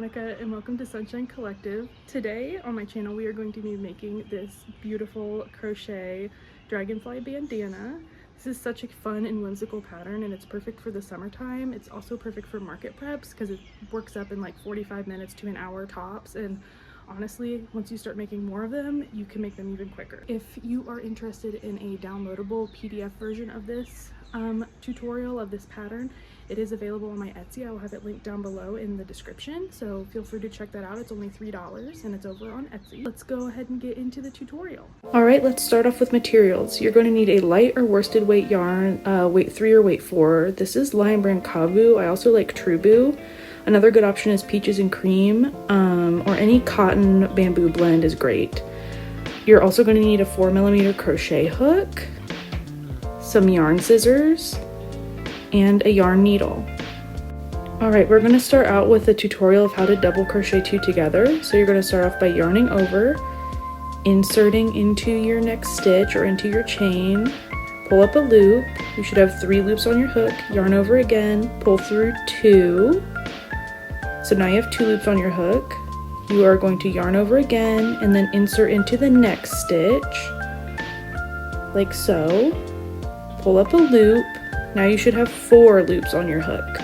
Monica and welcome to Sunshine Collective. Today on my channel we are going to be making this beautiful crochet dragonfly bandana. This is such a fun and whimsical pattern and it's perfect for the summertime. It's also perfect for market preps because it works up in like 45 minutes to an hour tops, and honestly, once you start making more of them, you can make them even quicker. If you are interested in a downloadable PDF version of this tutorial of this pattern, it is available on my Etsy. I will have it linked down below in the description, so feel free to check that out. It's only $3 and it's over on Etsy. Let's go ahead and get into the tutorial. All right, let's start off with materials. You're going to need a light or worsted weight yarn, weight 3 or weight 4. This is Lion Brand Kavu. I also like Trubu. Another good option is Peaches and Cream, or any cotton bamboo blend is great. You're also going to need a 4mm crochet hook, some yarn scissors, and a yarn needle. Alright, we're going to start out with a tutorial of how to double crochet 2 together. So you're going to start off by yarning over, inserting into your next stitch or into your chain, pull up a loop. You should have 3 loops on your hook, yarn over again, pull through 2. So now you have 2 loops on your hook. You are going to yarn over again and then insert into the next stitch, like so. Pull up a loop. Now you should have 4 loops on your hook.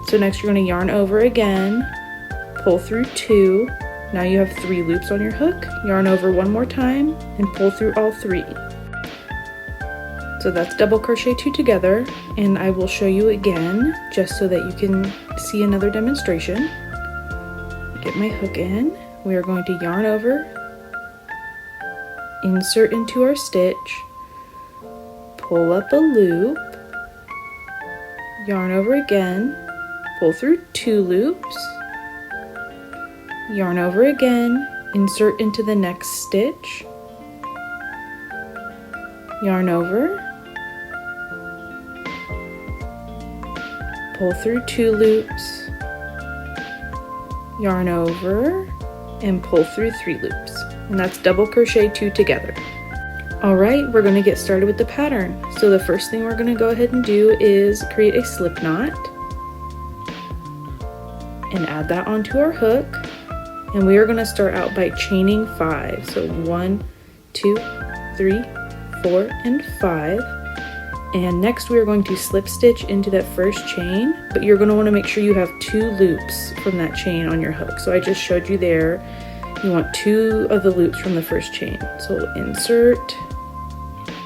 So next you're going to yarn over again, pull through 2. Now you have 3 loops on your hook, yarn over one more time, and pull through all 3. So that's double crochet 2 together, and I will show you again just so that you can see another demonstration. Get my hook in. We are going to yarn over, insert into our stitch, pull up a loop, yarn over again, pull through 2 loops, yarn over again, insert into the next stitch, yarn over, pull through 2 loops, yarn over, and pull through 3 loops. And that's double crochet 2 together. Alright, we're going to get started with the pattern. So the first thing we're going to go ahead and do is create a slip knot and add that onto our hook. And we are going to start out by chaining 5. So 1, 2, 3, 4, and 5. And next we are going to slip stitch into that first chain, but you're going to want to make sure you have 2 loops from that chain on your hook. So I just showed you there. You want 2 of the loops from the first chain. So we'll insert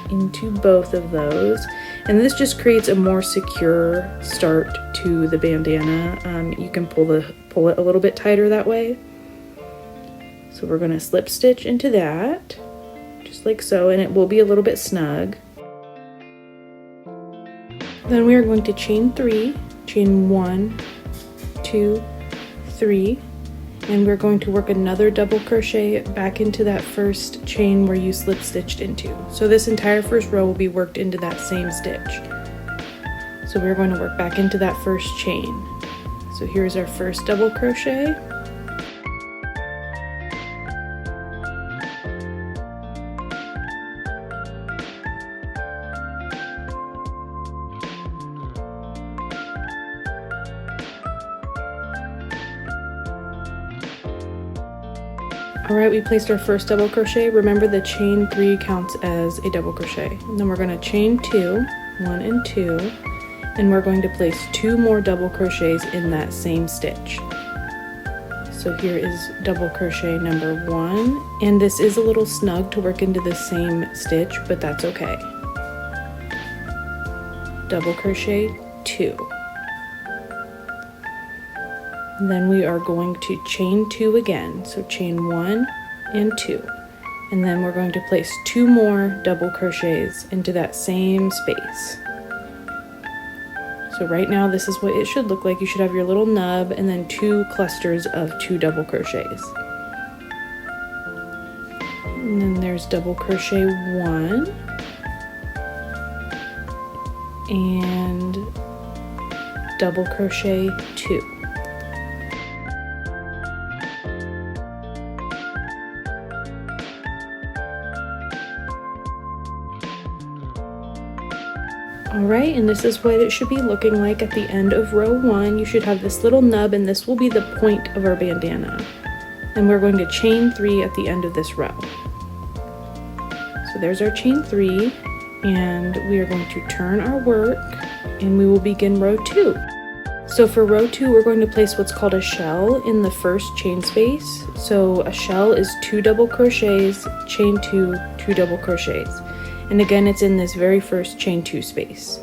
into both of those, and this just creates a more secure start to the bandana. You can pull it a little bit tighter that way. So we're going to slip stitch into that, just like so, and it will be a little bit snug. Then we are going to chain 3, chain 1, 2, 3, and we're going to work another double crochet back into that first chain where you slip stitched into. So this entire first row will be worked into that same stitch. So we're going to work back into that first chain. So here's our first double crochet. Alright, we placed our first double crochet. Remember, the chain 3 counts as a double crochet. And then we're going to chain 2, 1 and 2, and we're going to place 2 more double crochets in that same stitch. So here is double crochet number 1, and this is a little snug to work into the same stitch, but that's okay. Double crochet 2. Then we are going to chain 2 again, so chain 1 and 2, and then we're going to place 2 more double crochets into that same space. So right now this is what it should look like. You should have your little nub and then 2 clusters of 2 double crochets. And then there's double crochet 1 and double crochet 2. Alright, and this is what it should be looking like at the end of row 1. You should have this little nub, and this will be the point of our bandana. And we're going to chain 3 at the end of this row. So there's our chain 3, and we are going to turn our work, and we will begin row 2. So for row 2, we're going to place what's called a shell in the first chain space. So a shell is 2 double crochets, chain 2, 2 double crochets. And again, it's in this very first chain 2 space.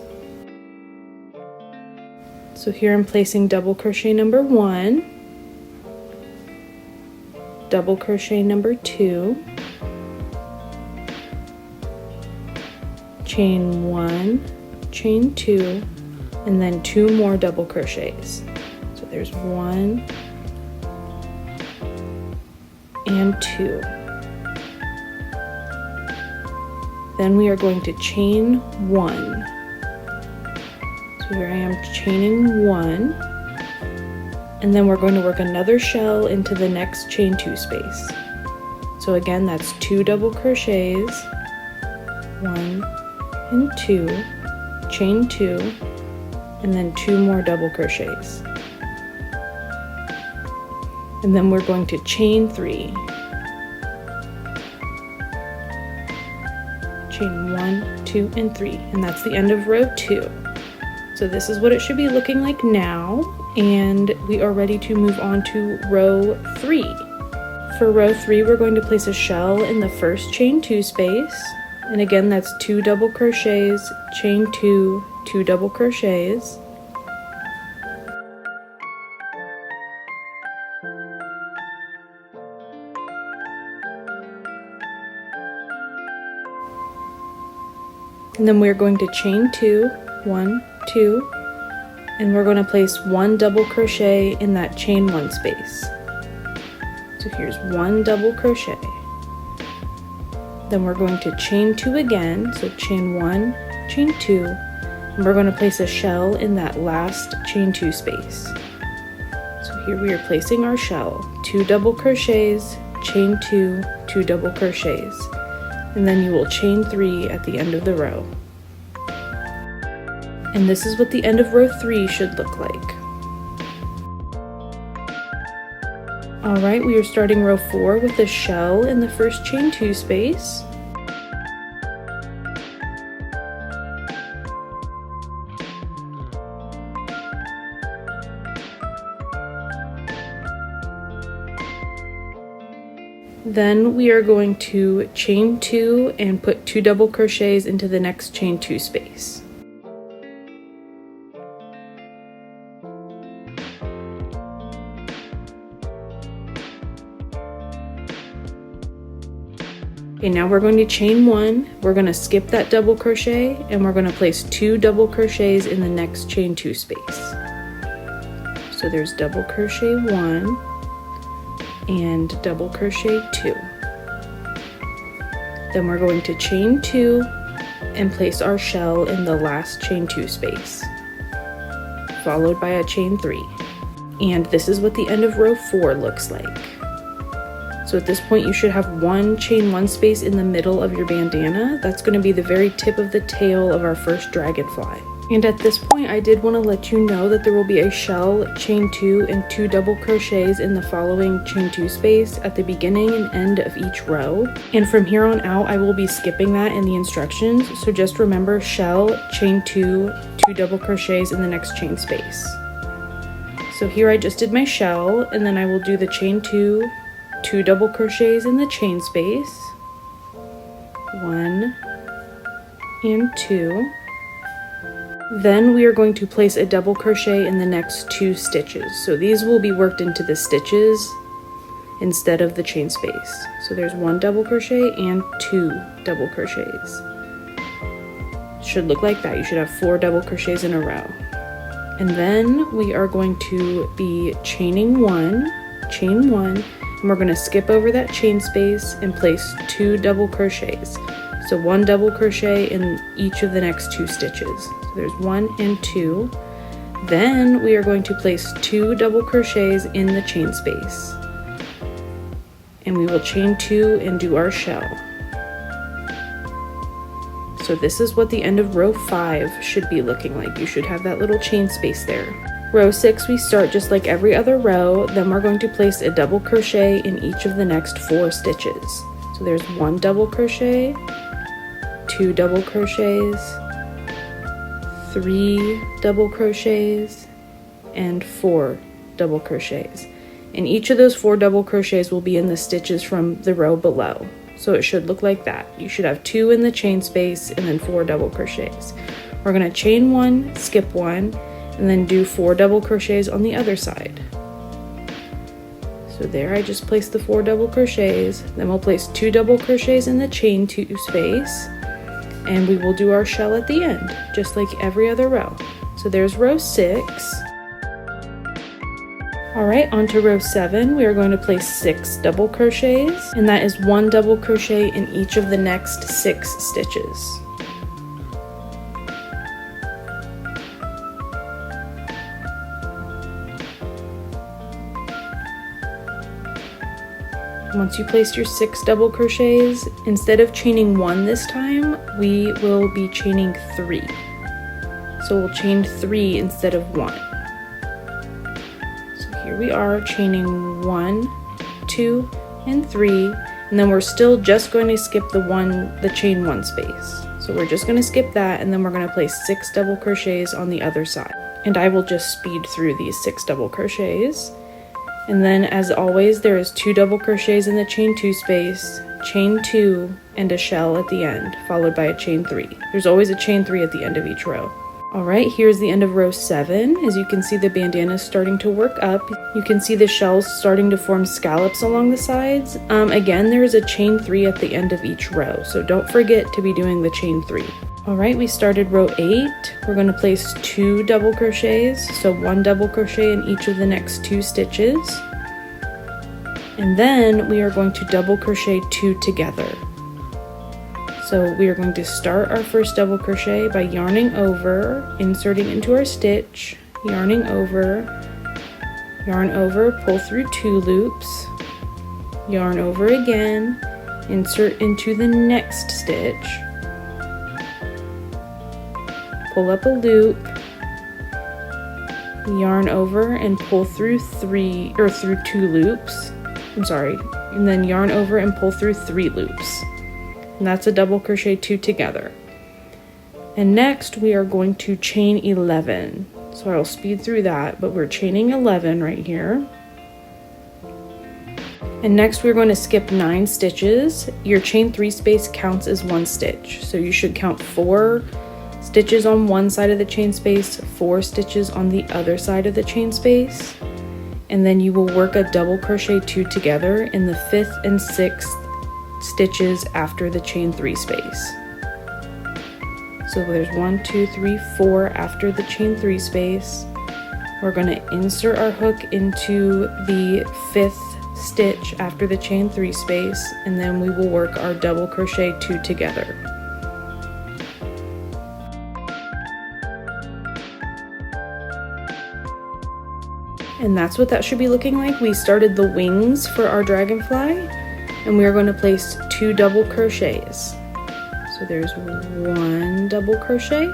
So here I'm placing double crochet number 1, double crochet number 2, chain 1, chain 2, and then 2 more double crochets. So there's 1 and 2. Then we are going to chain 1. So here I am chaining 1, and then we're going to work another shell into the next chain 2 space. So again, that's 2 double crochets, 1 and 2, chain 2, and then 2 more double crochets. And then we're going to chain 3. Chain 1, 2, and 3, and that's the end of row 2. So this is what it should be looking like now, and we are ready to move on to row 3. For row 3, we're going to place a shell in the first chain 2 space, and again that's 2 double crochets, chain 2, 2 double crochets. And then we're going to chain 2, 1, 2, and we're going to place 1 double crochet in that chain 1 space. So here's 1 double crochet. Then we're going to chain 2 again, so chain 1, chain 2, and we're going to place a shell in that last chain 2 space. So here we are placing our shell, 2 double crochets, chain 2, 2 double crochets. And then you will chain 3 at the end of the row. And this is what the end of row 3 should look like. Alright, we are starting row 4 with a shell in the first chain 2 space. Then we are going to chain 2 and put 2 double crochets into the next chain 2 space. Okay, now we're going to chain 1, we're going to skip that double crochet, and we're going to place 2 double crochets in the next chain 2 space. So there's double crochet 1 and double crochet 2. Then we're going to chain 2 and place our shell in the last chain 2 space, followed by a chain 3. And this is what the end of row 4 looks like. So at this point you should have 1 chain 1 space in the middle of your bandana. That's going to be the very tip of the tail of our first dragonfly. And at this point I did want to let you know that there will be a shell, chain 2, and 2 double crochets in the following chain 2 space at the beginning and end of each row. And from here on out I will be skipping that in the instructions, so just remember shell, chain 2, 2 double crochets in the next chain space. So here I just did my shell, and then I will do the chain 2, 2 double crochets in the chain space, 1 and 2. Then we are going to place a double crochet in the next 2 stitches. So these will be worked into the stitches instead of the chain space. So there's 1 double crochet and 2 double crochets. Should look like that. You should have 4 double crochets in a row. And then we are going to be chaining 1, chain 1, and we're going to skip over that chain space and place 2 double crochets. So 1 double crochet in each of the next 2 stitches. So there's 1 and 2. Then we are going to place 2 double crochets in the chain space. And we will chain 2 and do our shell. So this is what the end of row 5 should be looking like. You should have that little chain space there. Row 6, we start just like every other row, then we're going to place a double crochet in each of the next 4 stitches. So there's 1 double crochet, 2 double crochets, 3 double crochets, and 4 double crochets. And each of those 4 double crochets will be in the stitches from the row below. So it should look like that. You should have 2 in the chain space and then 4 double crochets. We're going to chain 1, skip 1, and then do 4 double crochets on the other side. So there I just placed the 4 double crochets. Then we'll place 2 double crochets in the chain 2 space, and we will do our shell at the end, just like every other row. So there's row 6. Alright, on to row 7, we are going to place 6 double crochets, and that is 1 double crochet in each of the next 6 stitches. Once you place your 6 double crochets, instead of chaining 1 this time, we will be chaining 3. So we'll chain 3 instead of 1. So here we are chaining 1, 2, and 3, and then we're still just going to skip the chain 1 space. So we're just going to skip that, and then we're going to place 6 double crochets on the other side. And I will just speed through these 6 double crochets. And then, as always, there is 2 double crochets in the chain 2 space, chain 2, and a shell at the end, followed by a chain 3. There's always a chain 3 at the end of each row. Alright, here's the end of row 7. As you can see, the bandana is starting to work up. You can see the shells starting to form scallops along the sides. Again, there is a chain 3 at the end of each row, so don't forget to be doing the chain 3. Alright, we started row 8. We're going to place 2 double crochets, so 1 double crochet in each of the next 2 stitches. And then we are going to double crochet 2 together. So we are going to start our first double crochet by yarning over, inserting into our stitch, yarn over, pull through 2 loops, yarn over again, insert into the next stitch, pull up a loop, yarn over and pull through 2 loops, and then yarn over and pull through 3 loops. And that's a double crochet 2 together. And next we are going to chain 11. So I'll speed through that, but we're chaining 11 right here. And next we're going to skip 9 stitches. Your chain 3 space counts as 1 stitch. So you should count 4 stitches on one side of the chain space, 4 stitches on the other side of the chain space. And then you will work a double crochet 2 together in the 5th and 6th stitches after the chain 3 space. So there's 1, 2, 3, 4 after the chain 3 space. We're going to insert our hook into the 5th stitch after the chain 3 space, and then we will work our double crochet 2 together. And that's what that should be looking like. We started the wings for our dragonfly, and we are going to place 2 double crochets. So there's 1 double crochet.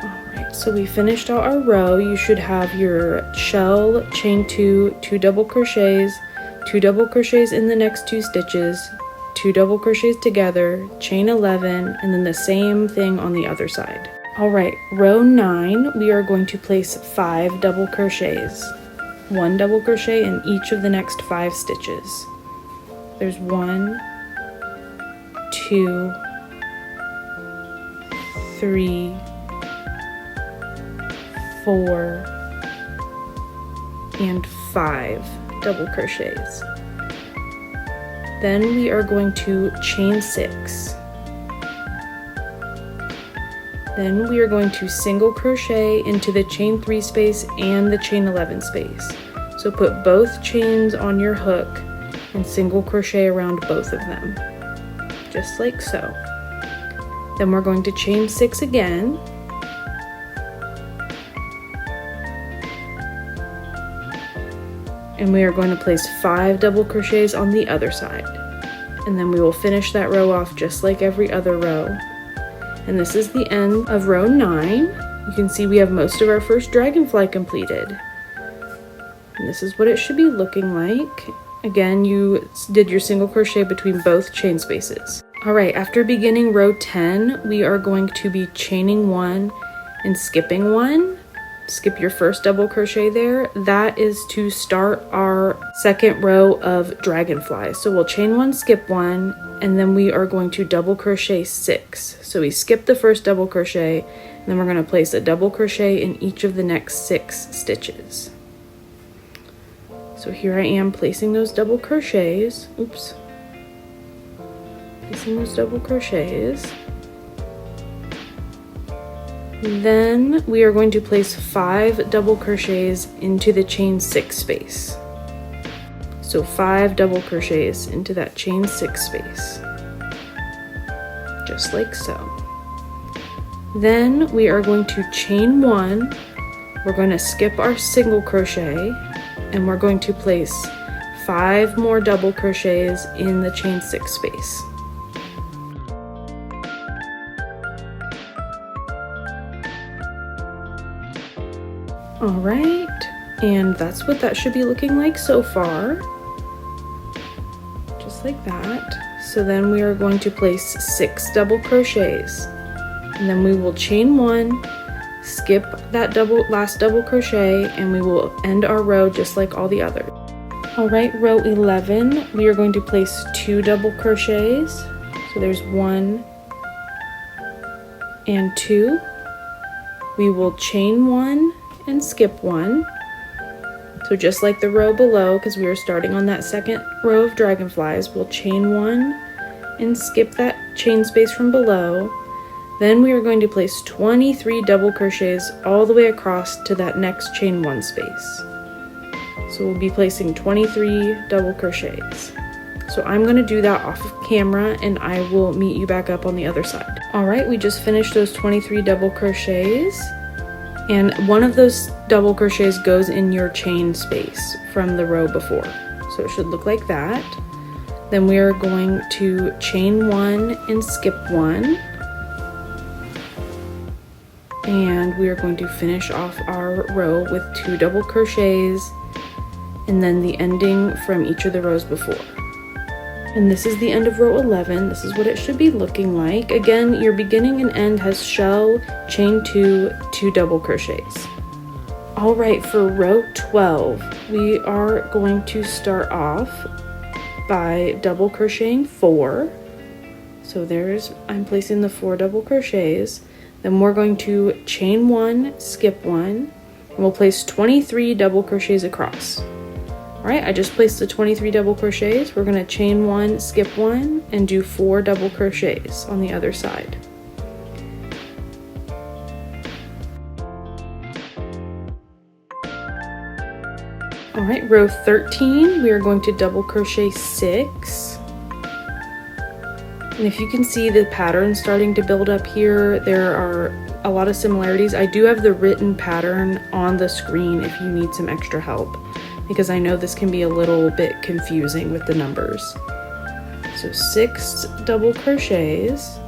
Alright, so we finished out our row. You should have your shell, chain 2, 2 double crochets, 2 double crochets in the next 2 stitches, 2 double crochets together, chain 11, and then the same thing on the other side. Alright, row 9, we are going to place 5 double crochets. 1 double crochet in each of the next 5 stitches. There's 1, 2, 3, 4, and 5 double crochets. Then we are going to chain 6. Then we are going to single crochet into the chain 3 space and the chain 11 space. So put both chains on your hook and single crochet around both of them, just like so. Then we're going to chain 6 again. And we are going to place 5 double crochets on the other side. and then we will finish that row off just like every other row. And this is the end of row 9. You can see we have most of our first dragonfly completed. And this is what it should be looking like. Again, you did your single crochet between both chain spaces. All right, after beginning row 10, we are going to be chaining 1 and skipping 1. Skip your first double crochet there. That is to start our second row of dragonflies. So we'll chain 1, skip 1, and then we are going to double crochet 6. So we skip the first double crochet, and then we're going to place a double crochet in each of the next 6 stitches. So here I am placing those double crochets. Oops. Placing those double crochets. Then we are going to place 5 double crochets into the chain 6 space. So 5 double crochets into that chain 6 space, just like so. Then we are going to chain 1, we're going to skip our single crochet, and we're going to place 5 more double crochets in the chain 6 space. All right, and that's what that should be looking like so far, just like that. So then we are going to place 6 double crochets, and then we will chain 1, skip that last double crochet, and we will end our row just like all the others. All right, row 11, we are going to place 2 double crochets. So there's 1 and 2. We will chain 1 and skip 1. So just like the row below, because we are starting on that second row of dragonflies, we'll chain 1 and skip that chain space from below. Then we are going to place 23 double crochets all the way across to that next chain 1 space. So we'll be placing 23 double crochets. So I'm going to do that off of camera, and I will meet you back up on the other side. All right, we just finished those 23 double crochets. And one of those double crochets goes in your chain space from the row before. So it should look like that. Then we are going to chain 1 and skip 1. And we are going to finish off our row with 2 double crochets and then the ending from each of the rows before. And this is the end of row 11. This is what it should be looking like. Again, your beginning and end has shell, chain 2, 2 double crochets. All right, for row 12, we are going to start off by double crocheting 4. So I'm placing the 4 double crochets. Then we're going to chain 1, skip 1, and we'll place 23 double crochets across. All right, I just placed the 23 double crochets. We're going to chain 1, skip 1, and do 4 double crochets on the other side. All right, row 13, we are going to double crochet 6. And if you can see the pattern starting to build up here, there are a lot of similarities. I do have the written pattern on the screen if you need some extra help, because I know this can be a little bit confusing with the numbers. So 6 double crochets.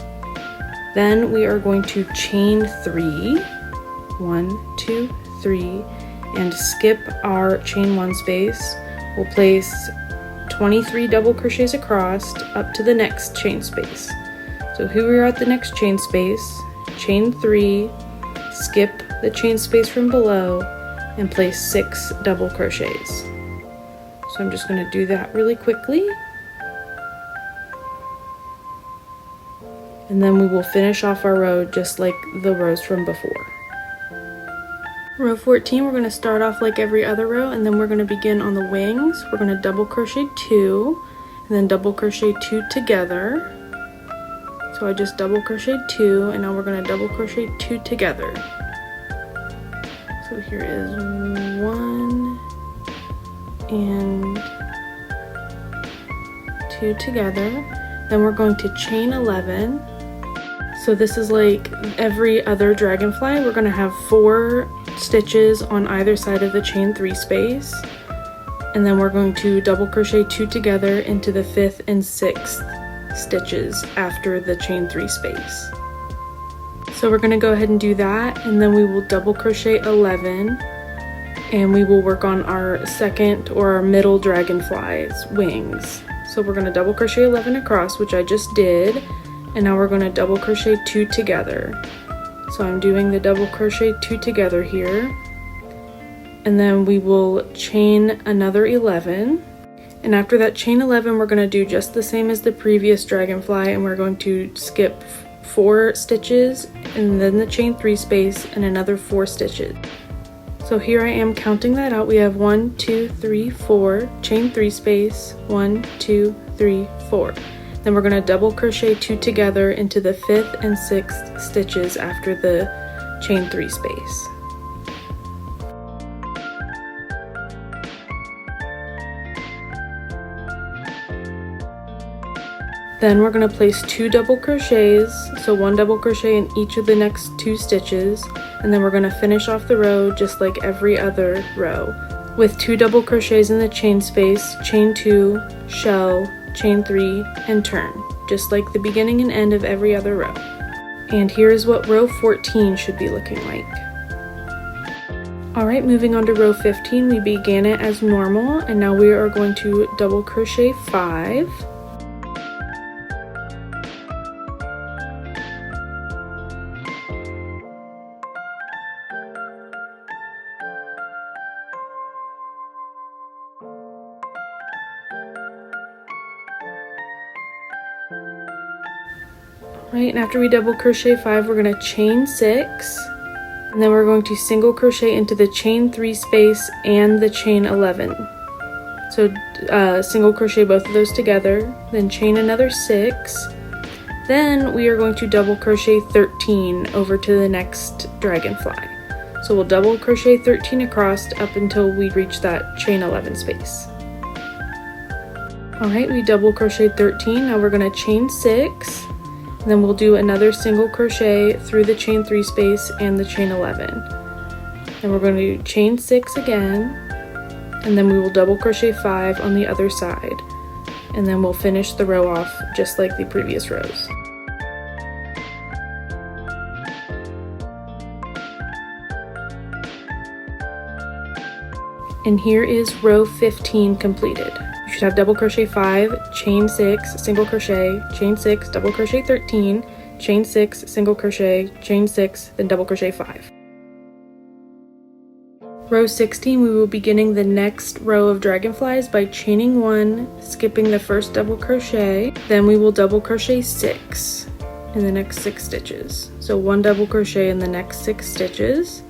Then we are going to chain 3, 1, 2, 3, and skip our chain 1 space. We'll place 23 double crochets across up to the next chain space. So here we are at the next chain space, chain 3, skip the chain space from below, and place 6 double crochets. So I'm just going to do that really quickly. And then we will finish off our row just like the rows from before. Row 14, we're going to start off like every other row, and then we're going to begin on the wings. We're going to double crochet 2, and then double crochet 2 together. So I just double crocheted 2, and now we're going to double crochet 2 together. So here is 1 and 2 together. Then we're going to chain 11. So this is like every other dragonfly. We're going to have 4 stitches on either side of the chain 3 space, and then we're going to double crochet 2 together into the 5th and 6th stitches after the chain 3 space. So we're going to go ahead and do that, and then we will double crochet 11, and we will work on our second or our middle dragonfly's wings. So we're going to double crochet 11 across, which I just did, and now we're going to double crochet 2 together. So I'm doing the double crochet 2 together here, and then we will chain another 11, and after that chain 11 we're going to do just the same as the previous dragonfly, and we're going to skip 4 stitches and then the chain 3 space and another 4 stitches. So here I am counting that out. We have 1, 2, 3, 4, chain 3 space, 1, 2, 3, 4. Then we're going to double crochet 2 together into the 5th and 6th stitches after the chain 3 space. Then we're going to place 2 double crochets, so 1 double crochet in each of the next 2 stitches, and then we're going to finish off the row just like every other row with 2 double crochets in the chain space, chain 2, shell, chain 3, and turn, just like the beginning and end of every other row. And here is what row 14 should be looking like. Alright, moving on to row 15, we began it as normal, and now we are going to double crochet 5. Right, and after we double crochet 5, we're going to chain 6, and then we're going to single crochet into the chain 3 space and the chain 11. So single crochet both of those together, then chain another 6. Then we are going to double crochet 13 over to the next dragonfly. So we'll double crochet 13 across up until we reach that chain 11 space. Alright, we double crochet 13, now we're going to chain 6. And then we'll do another single crochet through the chain 3 space and the chain 11. Then we're going to do chain 6 again, and then we will double crochet 5 on the other side. And then we'll finish the row off just like the previous rows. And here is row 15 completed. You should have double crochet 5, chain 6, single crochet, chain 6, double crochet 13, chain 6, single crochet, chain 6, then double crochet 5. Row 16, we will be beginning the next row of dragonflies by chaining 1, skipping the first double crochet, then we will double crochet 6 in the next 6 stitches. So 1 double crochet in the next 6 stitches.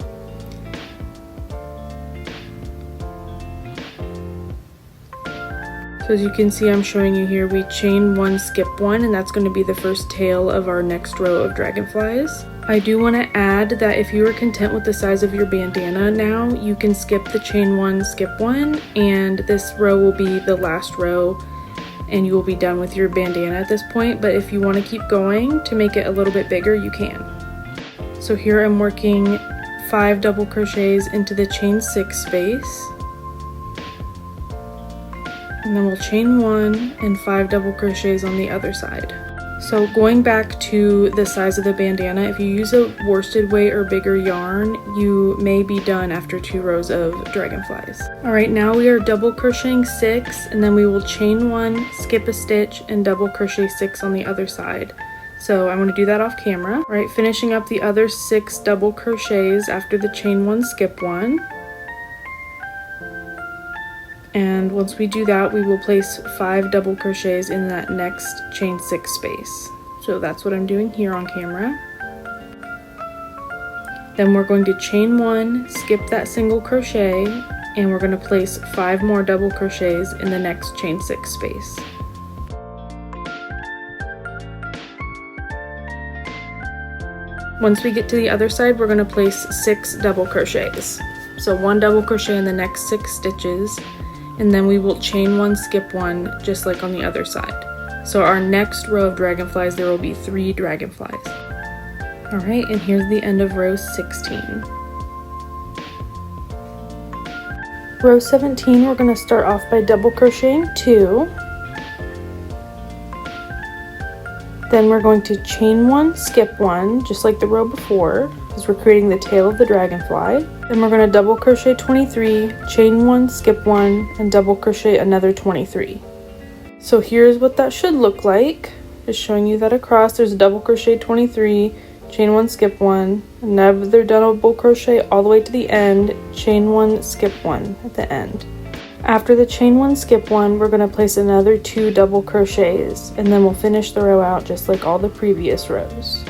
So as you can see, I'm showing you here, we chain 1, skip 1, and that's going to be the first tail of our next row of dragonflies. I do want to add that if you are content with the size of your bandana now, you can skip the chain 1, skip 1, and this row will be the last row, and you will be done with your bandana at this point. But if you want to keep going to make it a little bit bigger, you can. So here I'm working 5 double crochets into the chain 6 space. And then we'll chain 1 and 5 double crochets on the other side. So going back to the size of the bandana, if you use a worsted weight or bigger yarn, you may be done after 2 rows of dragonflies. Alright, now we are double crocheting 6, and then we will chain 1, skip a stitch, and double crochet 6 on the other side. So I'm going to do that off camera. Alright, finishing up the other 6 double crochets after the chain 1, skip 1. And once we do that, we will place 5 double crochets in that next chain 6 space. So that's what I'm doing here on camera. Then we're going to chain 1, skip that single crochet, and we're going to place 5 more double crochets in the next chain 6 space. Once we get to the other side, we're going to place 6 double crochets. So 1 double crochet in the next 6 stitches, and then we will chain 1, skip 1, just like on the other side. So our next row of dragonflies, there will be 3 dragonflies. Alright, and here's the end of row 16. Row 17, we're going to start off by double crocheting 2. Then we're going to chain 1, skip 1, just like the row before, because we're creating the tail of the dragonfly. Then we're going to double crochet 23, chain 1, skip 1, and double crochet another 23. So here's what that should look like. Just showing you that across, there's a double crochet 23, chain 1, skip 1, another double crochet all the way to the end, chain 1, skip 1 at the end. After the chain 1, skip 1, we're going to place another 2 double crochets, and then we'll finish the row out just like all the previous rows.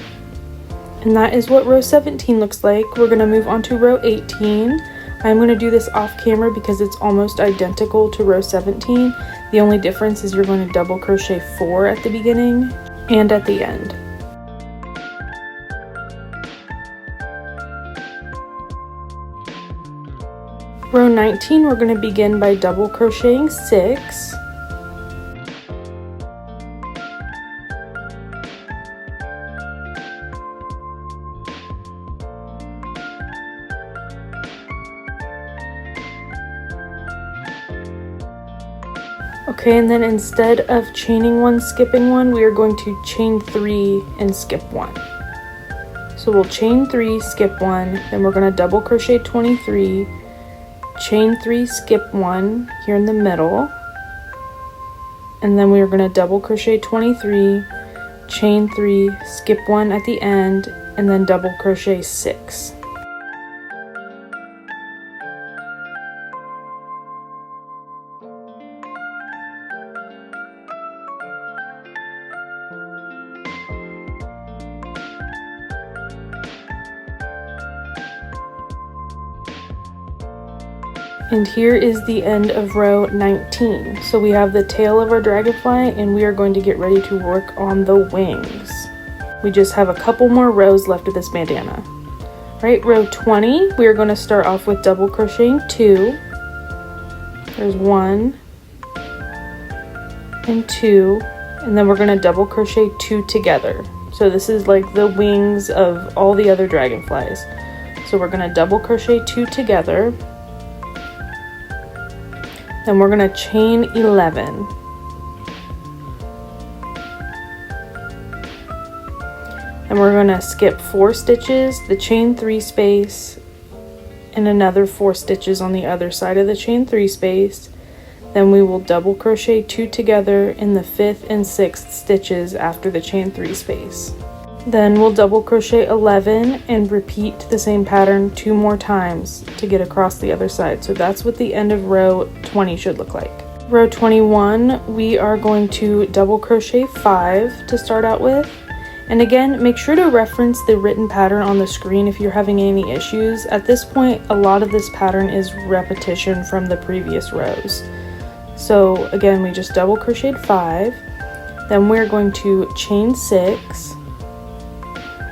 And that is what row 17 looks like. We're going to move on to row 18. I'm going to do this off camera because it's almost identical to row 17. The only difference is you're going to double crochet 4 at the beginning and at the end. Row 19, we're going to begin by double crocheting 6. Okay, and then instead of chaining 1, skipping 1, we are going to chain 3 and skip 1. So we'll chain 3, skip 1, then we're going to double crochet 23, chain 3, skip 1 here in the middle, and then we are going to double crochet 23, chain 3, skip 1 at the end, and then double crochet 6. And here is the end of row 19. So we have the tail of our dragonfly, and we are going to get ready to work on the wings. We just have a couple more rows left of this bandana. Right, row 20, we are going to start off with double crocheting 2. There's 1 and 2, and then we're going to double crochet 2 together. So this is like the wings of all the other dragonflies. So we're going to double crochet 2 together. Then we're going to chain 11. And we're going to skip 4 stitches, the chain 3 space, and another 4 stitches on the other side of the chain 3 space. Then we will double crochet 2 together in the 5th and 6th stitches after the chain 3 space. Then we'll double crochet 11 and repeat the same pattern 2 more times to get across the other side. So that's what the end of row 20 should look like. Row 21, we are going to double crochet 5 to start out with. And again, make sure to reference the written pattern on the screen if you're having any issues. At this point, a lot of this pattern is repetition from the previous rows. So again, we just double crocheted 5. Then we're going to chain 6.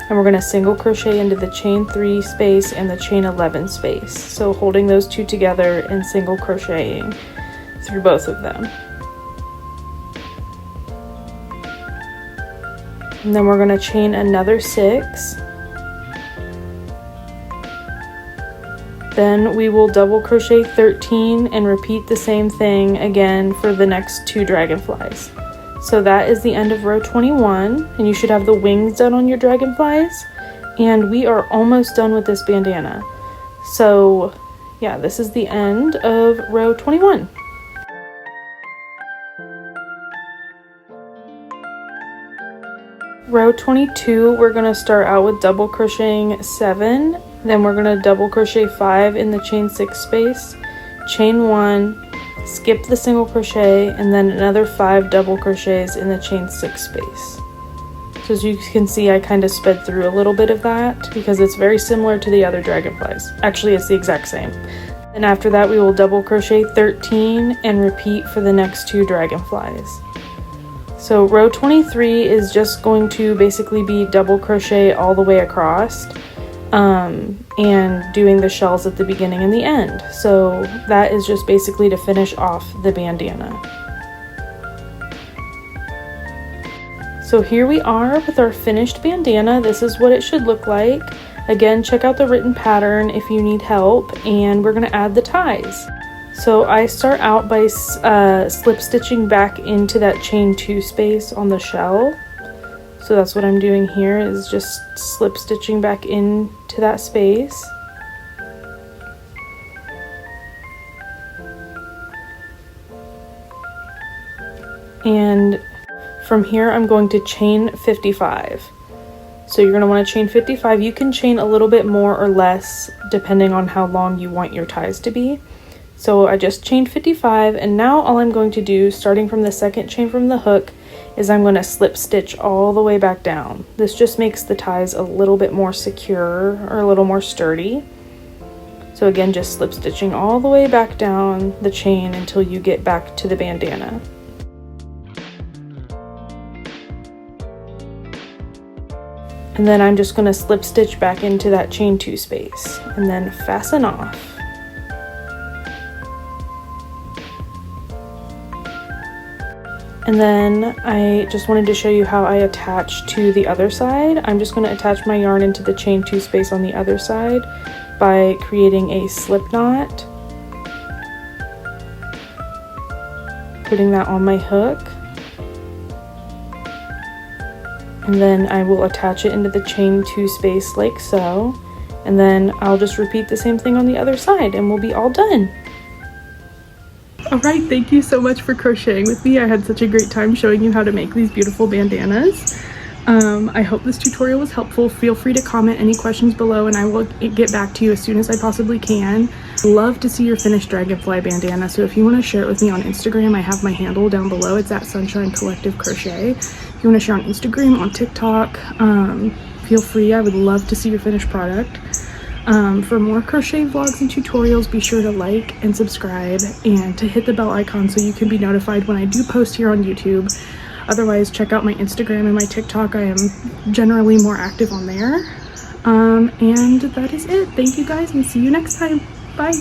And we're going to single crochet into the chain 3 space and the chain 11 space. So holding those 2 together and single crocheting through both of them. And then we're going to chain another 6. Then we will double crochet 13 and repeat the same thing again for the next 2 dragonflies. So that is the end of row 21, and you should have the wings done on your dragonflies, and we are almost done with this bandana. So yeah, this is the end of row 21. Row 22, we're going to start out with double crocheting 7, then we're going to double crochet 5 in the chain 6 space, chain 1, skip the single crochet, and then another 5 double crochets in the chain 6 space. So as you can see, I kind of sped through a little bit of that because it's very similar to the other dragonflies. Actually, it's the exact same. And after that, we will double crochet 13 and repeat for the next 2 dragonflies. So row 23 is just going to basically be double crochet all the way across, and doing the shells at the beginning and the end. So that is just basically to finish off the bandana. So here we are with our finished bandana. This is what it should look like. Again, check out the written pattern if you need help, and we're going to add the ties. So I start out by slip stitching back into that chain 2 space on the shell. So that's what I'm doing here, is just slip stitching back into that space. And from here I'm going to chain 55. So you're going to want to chain 55. You can chain a little bit more or less depending on how long you want your ties to be. So I just chained 55, and now all I'm going to do, starting from the second chain from the hook, is I'm going to slip stitch all the way back down. This just makes the ties a little bit more secure, or a little more sturdy. So again, just slip stitching all the way back down the chain until you get back to the bandana. And then I'm just going to slip stitch back into that chain 2 space and then fasten off. And then I just wanted to show you how I attach to the other side. I'm just going to attach my yarn into the chain 2 space on the other side by creating a slip knot, putting that on my hook, and then I will attach it into the chain 2 space like so, and then I'll just repeat the same thing on the other side and we'll be all done. Alright, thank you so much for crocheting with me. I had such a great time showing you how to make these beautiful bandanas. I hope this tutorial was helpful. Feel free to comment any questions below and I will get back to you as soon as I possibly can. Love to see your finished dragonfly bandana, so if you want to share it with me on Instagram, I have my handle down below. It's at Sunshine Collective Crochet. If you want to share on Instagram, on TikTok, feel free. I would love to see your finished product. For more crochet vlogs and tutorials, be sure to like and subscribe and to hit the bell icon so you can be notified when I do post here on YouTube. Otherwise, check out my Instagram and my TikTok. I am generally more active on there. And that is it. Thank you guys and see you next time. Bye.